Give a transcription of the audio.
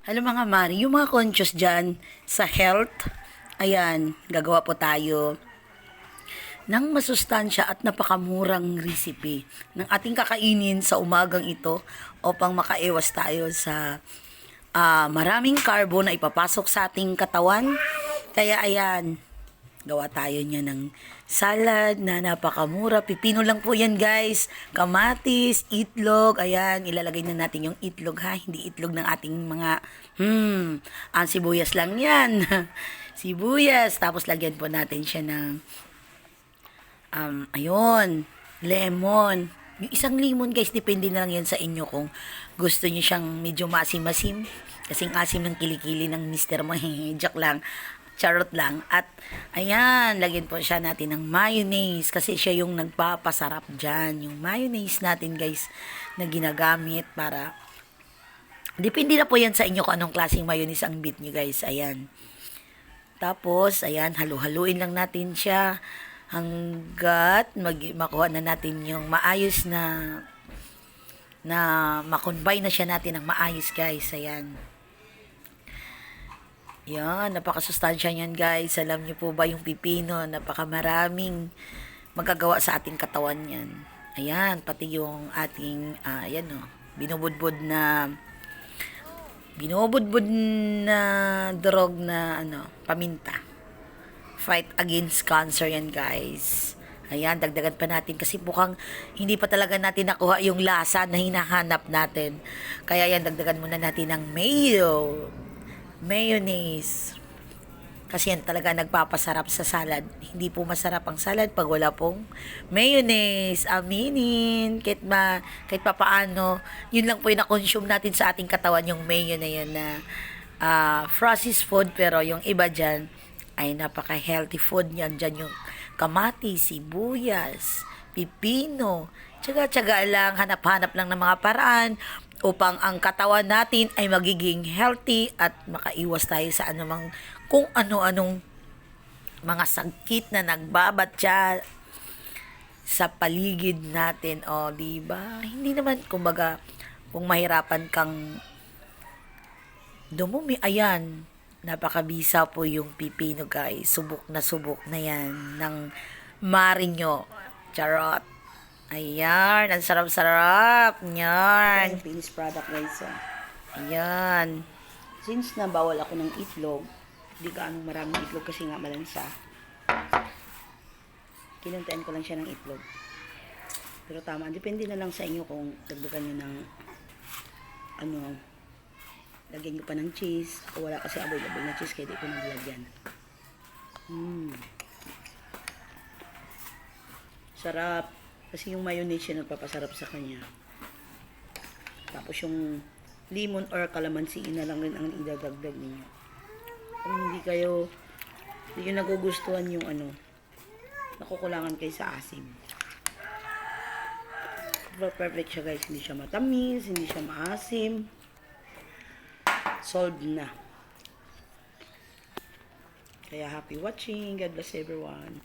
Hello mga Mari, yung mga conscious dyan sa health, ayan, gagawa po tayo ng masustansya at napakamurang recipe ng ating kakainin sa umagang ito upang makaiwas tayo sa maraming carbo na ipapasok sa ating katawan. Kaya ayan, gawa tayo niya ng salad na napakamura. Pipino lang po yan guys. Kamatis, itlog. Ayan, ilalagay na natin yung itlog ha. Hindi itlog ng ating mga, ang sibuyas lang yan. Sibuyas. Tapos lagyan po natin siya ng, ayun, lemon. Yung isang lemon guys, depende na lang yan sa inyo kung gusto niyo siyang medyo masim-masim. Kasing asim ng kilikili ng Mr. Mo. Joke lang. Charot lang. At, ayan, lagyan po siya natin ng mayonnaise kasi siya yung nagpapasarap dyan. Yung mayonnaise natin, guys, na ginagamit para, depende na po yan sa inyo kung anong klaseng mayonnaise ang beat nyo, guys. Ayan. Tapos, ayan, halu-haluin lang natin siya hanggat makuha na natin yung maayos na makombine na siya natin ng maayos, guys. Ayan. Yan, napakasustansya niyan guys. Alam niyo po ba yung pipino, napakamaraming magagawa sa ating katawan yan. Ayan, pati yung ating, ayan o, binubudbud na drug na, paminta. Fight against cancer yan guys. Ayan, dagdagan pa natin kasi mukhang hindi pa talaga natin nakuha yung lasa na hinahanap natin. Kaya yan, dagdagan muna natin ng mayonnaise. Kasi yan talaga nagpapasarap sa salad. Hindi po masarap ang salad pag wala pong mayonnaise. Aminin. Kahit pa paano, yun lang po yung na-consume natin sa ating katawan, yung mayo na yan na processed food. Pero yung iba dyan ay napaka-healthy food yan. Dyan yung kamatis, sibuyas, pipino. Tsaga-tsaga lang, hanap-hanap lang ng mga paraan upang ang katawan natin ay magiging healthy at makaiwas tayo sa anumang kung ano-anong mga sakit na nagbabatya sa paligid natin. O, diba? Hindi naman, kumbaga, kung mahirapan kang dumumi, ayan, napakabisa po yung pipino guys. Subok na yan ng marinyo. Charot. Ayan, ang sarap-sarap. Yan. Finished product guys. Ayan. Since na bawal ako ng itlog, hindi gaano maraming itlog kasi nga malansa. Kinuntayan ko lang siya ng itlog. Pero tama, depende na lang sa inyo kung dagdagan nyo ng lagyan nyo pa ng cheese. O wala kasi available na cheese kaya di ko naglagyan. Sarap. Kasi yung mayonnaise yun nagpapasarap sa kanya. Tapos yung lemon or calamansi na lang rin ang idadagdag ninyo. Kung hindi nyo nagugustuhan yung nakukulangan kayo sa asim. Perfect siya guys. Hindi siya matamis, hindi siya maasim. Solved na. Kaya happy watching. God bless everyone.